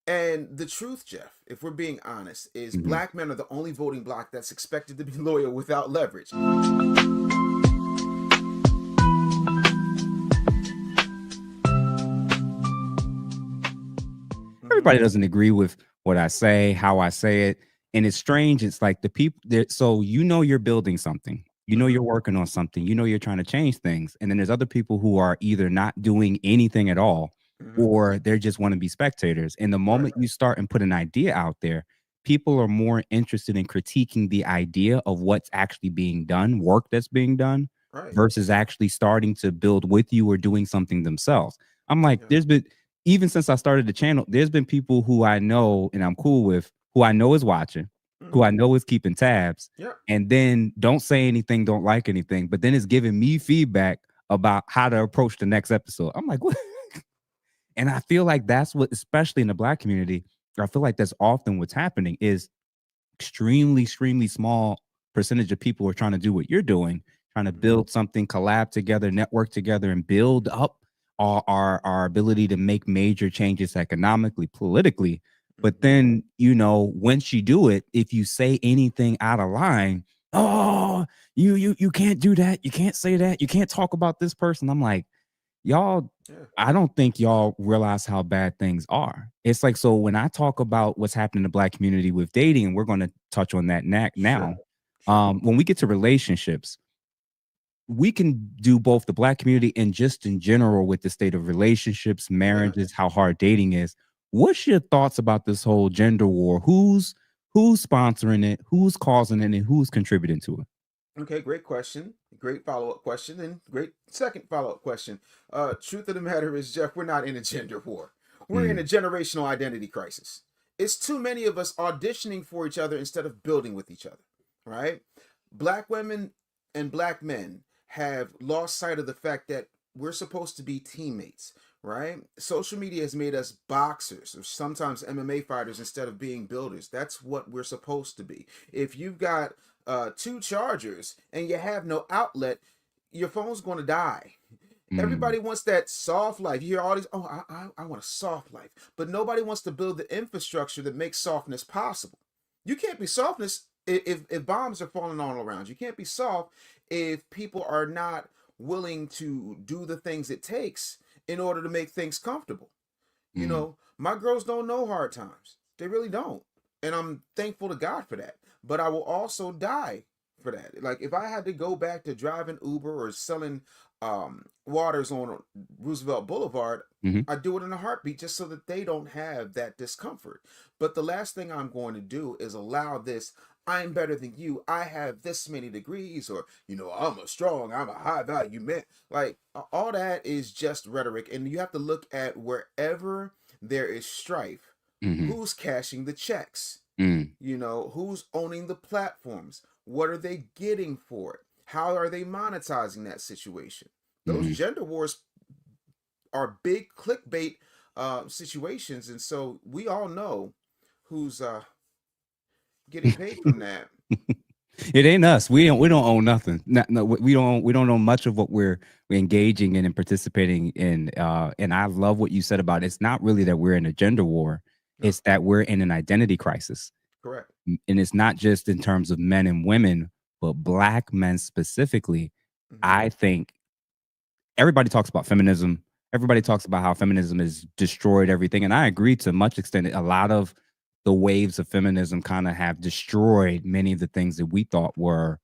And the truth, Jeff, if we're being honest, is Hmm. black men are the only voting bloc that's expected to be loyal without leverage. Mm-hmm. Everybody doesn't agree with what I say, how I say it. And it's strange. It's like the people that, so you're building something, Mm-hmm. you're working on something, you're trying to change things. And then there's other people who are either not doing anything at all Mm-hmm. or they just want to be spectators. And the Right. moment you start and put an idea out there, people are more interested in critiquing the idea of what's actually being done, work that's being done, Right. versus actually starting to build with you or doing something themselves. I'm like, Yeah. there's been, even since I started the channel, there's been people who I know and I'm cool with, who I know is watching, who Mm-hmm. I know is keeping tabs, Yeah. and then don't say anything, don't like anything, but then it's giving me feedback about how to approach the next episode. I'm like, what? And I feel like that's what, especially in the black community, I feel like that's often what's happening is extremely small percentage of people are trying to do what you're doing, trying to Mm-hmm. build something, collab together, network together, and build up our ability to make major changes economically, politically. But Mm-hmm. then, once you do it, if you say anything out of line, oh, you can't do that, you can't say that, you can't talk about this person. I'm like, y'all, Yeah. I don't think y'all realize how bad things are. It's like, so when I talk about what's happening in the black community with dating, and we're going to touch on that Sure. now. Sure. When we get to relationships, we can do both the black community and just in general with the state of relationships, Yeah. marriages, how hard dating is. What's your thoughts about this whole gender war? Who's sponsoring it? Who's causing it? And who's contributing to it? Okay, great question. Great follow-up question, and great second follow-up question. Truth of the matter is, Jeff, we're not in a gender war. We're in a Mm, generational identity crisis. It's too many of us auditioning for each other instead of building with each other, right? Black women and black men have lost sight of the fact that we're supposed to be teammates, right? Social media has made us boxers or sometimes MMA fighters instead of being builders. That's what we're supposed to be. If you've got two chargers and you have no outlet, your phone's going to die. mm, Everybody wants that soft life. You hear all these, oh, I want a soft life. But nobody wants to build the infrastructure that makes softness possible. You can't be softness if bombs are falling all around. You can't be soft if people are not willing to do the things it takes in order to make things comfortable. mm, My girls don't know hard times. They really don't. And I'm thankful to God for that. But I will also die for that. Like if I had to go back to driving Uber or selling waters on Roosevelt Boulevard, mhm, I do it in a heartbeat just so that they don't have that discomfort. But the last thing I'm going to do is allow this I'm better than you. I have this many degrees, or I'm a high value man. Like all that is just rhetoric, and you have to look at wherever there is strife, mhm, who's cashing the checks, mm, who's owning the platforms, what are they getting for it, how are they monetizing that situation. Those mhm. gender wars are big clickbait situations, and so we all know who's getting paid from that. It ain't us. We don't own nothing. No, we don't know much of what we're engaging in and participating in. And I love what you said about it. It's not really that we're in a gender war. No, It's that we're in an identity crisis. correct. And it's not just in terms of men and women, but black men specifically. Mm-hmm. I think everybody talks about feminism. Everybody talks about how feminism has destroyed everything. And I agree to much extent. A lot of the waves of feminism kind of have destroyed many of the things that we thought were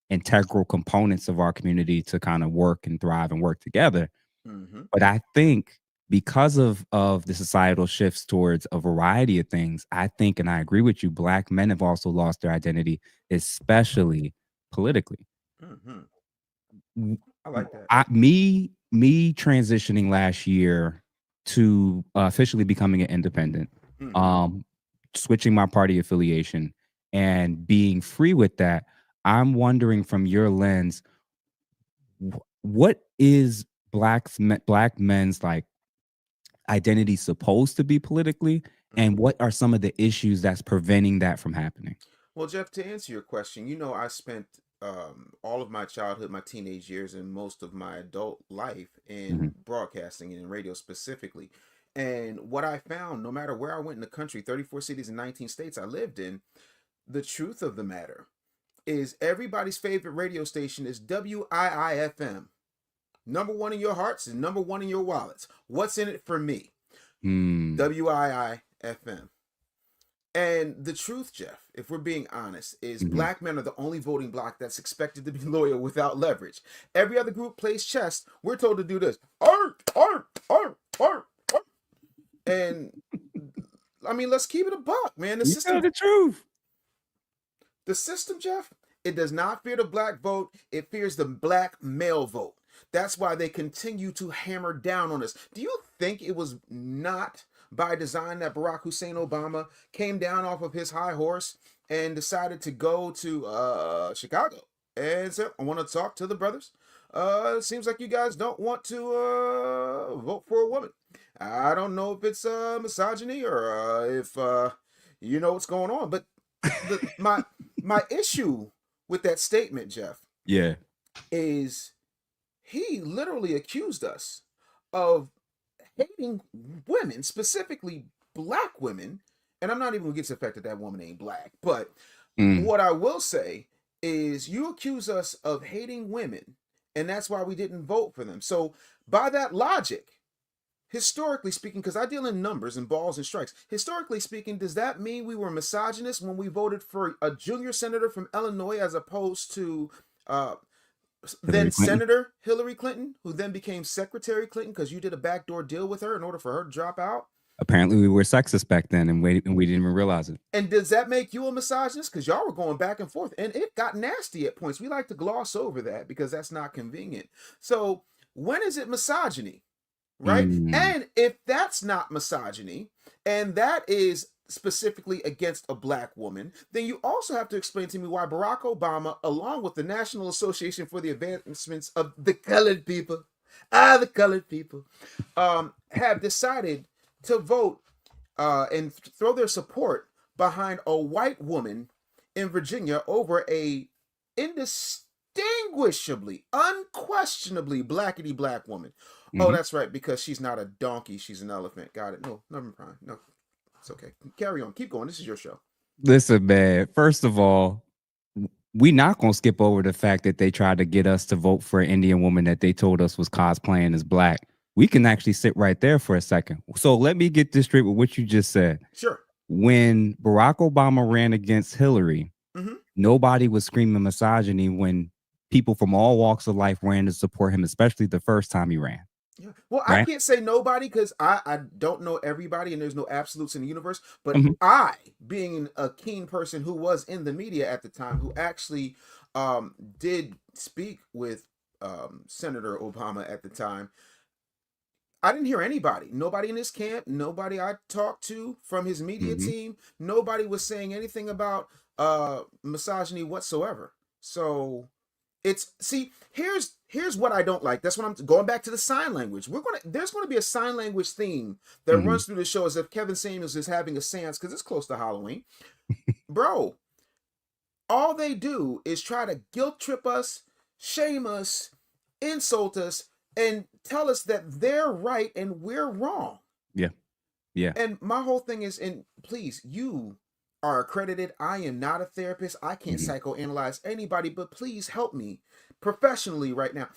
integral components of our community to kind of work and thrive and work together. Mm-hmm. But I think because of the societal shifts towards a variety of things, I think, and I agree with you, black men have also lost their identity, especially politically. Mm-hmm. W- I like that. me transitioning last year to officially becoming an independent, Mm-hmm. um, switching my party affiliation and being free with that. I'm wondering from your lens, what is black men's like identity supposed to be politically, and Mm-hmm. what are some of the issues that's preventing that from happening? Well, Jeff, to answer your question, I spent all of my childhood, my teenage years, and most of my adult life in Mhm, broadcasting and in radio specifically. And what I found, no matter where I went in the country, 34 cities and 19 states I lived in, the truth of the matter is everybody's favorite radio station is WIIFM. Number one in your hearts and number one in your wallets. What's in it for me? WIIFM. And the truth, Jeff, if we're being honest, is black men are the only voting bloc that's expected to be loyal without leverage. Every other group plays chess. We're told to do this. Ark, ark, ark, ark, ark. And I mean, let's keep it a buck, man. You tell the truth. The system, Jeff, it does not fear the black vote. It fears the black male vote. That's why they continue to hammer down on us. Do you think it was not by design that Barack Hussein Obama came down off of his high horse and decided to go to Chicago and said, I want to talk to the brothers. It seems like you guys don't want to vote for a woman. I don't know if it's misogyny or if you know what's going on, but my issue with that statement, Jeff, Yeah. is he literally accused us of hating women, specifically black women. And I'm not even gonna get to the fact that that woman ain't black, but what I will say is you accuse us of hating women, and that's why we didn't vote for them. So by that logic, historically speaking, because I deal in numbers and balls and strikes, historically speaking, does that mean we were misogynist when we voted for a junior senator from Illinois as opposed to then Senator Hillary Clinton, who then became Secretary Clinton because you did a backdoor deal with her in order for her to drop out? Apparently we were sexist back then and we didn't even realize it. And does that make you a misogynist? Because y'all were going back and forth and it got nasty at points. We like to gloss over that because that's not convenient. So when is it misogyny? Right? And if that's not misogyny, and that is specifically against a black woman, then you also have to explain to me why Barack Obama, along with the National Association for the Advancements of the Colored People, the colored people, have decided to vote and throw their support behind a white woman in Virginia over a indistinguishably, unquestionably blackety black woman. Oh, that's right, because she's not a donkey, she's an elephant. Got it. No, never mind. No, it's okay. Carry on. Keep going. This is your show. Listen, man. First of all, we not gonna skip over the fact that they tried to get us to vote for an Indian woman that they told us was cosplaying as black. We can actually sit right there for a second. So let me get this straight with what you just said. Sure. When Barack Obama ran against Hillary, nobody was screaming misogyny when people from all walks of life ran to support him, especially the first time he ran. Yeah. Well, right? I can't say nobody because I don't know everybody and there's no absolutes in the universe. But I, being a keen person who was in the media at the time, who actually did speak with Senator Obama at the time, I didn't hear anybody. Nobody in his camp, nobody I talked to from his media team, nobody was saying anything about misogyny whatsoever. So here's what I don't like. That's what I'm going back to the sign language. There's gonna be a sign language theme that runs through the show as if Kevin Samuels is having a seance because it's close to Halloween. Bro, all they do is try to guilt trip us, shame us, insult us, and tell us that they're right and we're wrong. Yeah. Yeah. And my whole thing is, and please, you are accredited. I am not a therapist. I can't psychoanalyze anybody, but please help me professionally right now.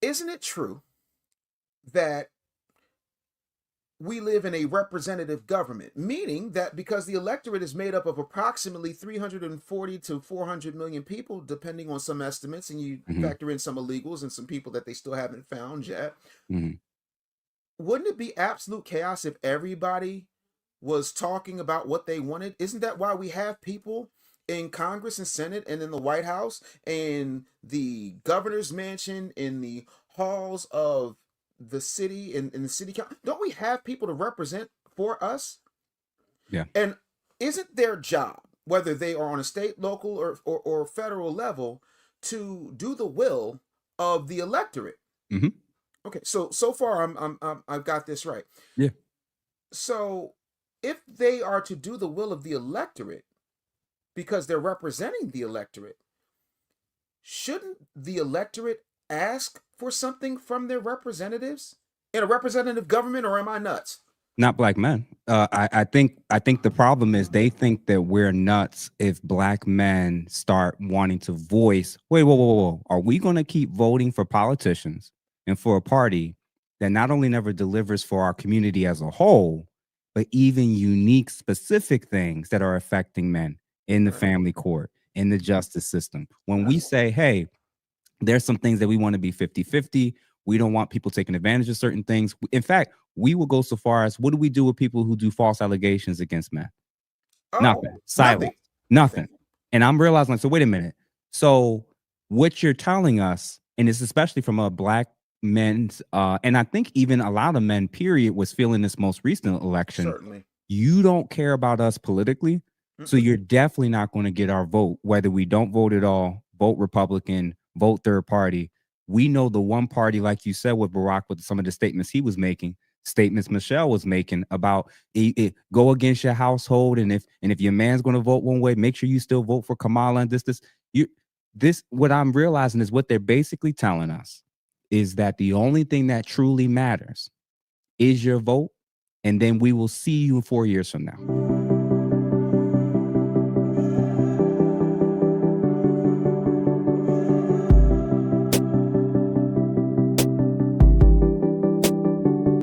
Isn't it true that we live in a representative government, meaning that because the electorate is made up of approximately 340 to 400 million people, depending on some estimates, and you factor in some illegals and some people that they still haven't found yet, wouldn't it be absolute chaos if everybody was talking about what they wanted? Isn't that why we have people in Congress and Senate and in the White House and the governor's mansion, in the halls of the city, in the city council? Don't we have people to represent for us? Yeah. And isn't their job, whether they are on a state, local, or federal level, to do the will of the electorate? Okay, so far I've got this right. Yeah. So if they are to do the will of the electorate because they're representing the electorate, shouldn't the electorate ask for something from their representatives in a representative government, or am I nuts? Not black men. I think the problem is they think that we're nuts if black men start wanting to voice. Wait, whoa! Are we going to keep voting for politicians and for a party that not only never delivers for our community as a whole, but even unique, specific things that are affecting men in the Right. family court, in the justice system? When we say, hey, there's some things that we want to be 50-50. We don't want people taking advantage of certain things. In fact, we will go so far as, what do we do with people who do false allegations against men? Oh, Nothing. Silence. Nothing. And I'm realizing, like, so wait a minute. So what you're telling us, and it's especially from a black men's, and I think even a lot of men, period, was feeling this most recent election. Certainly. You don't care about us politically, so you're definitely not going to get our vote, whether we don't vote at all, vote Republican, vote third party. We know the one party, like you said, with Barack, with some of the statements he was making, statements Michelle was making about go against your household, and if your man's going to vote one way, make sure you still vote for Kamala. And this what I'm realizing is what they're basically telling us is that the only thing that truly matters is your vote, and then we will see you 4 years from now.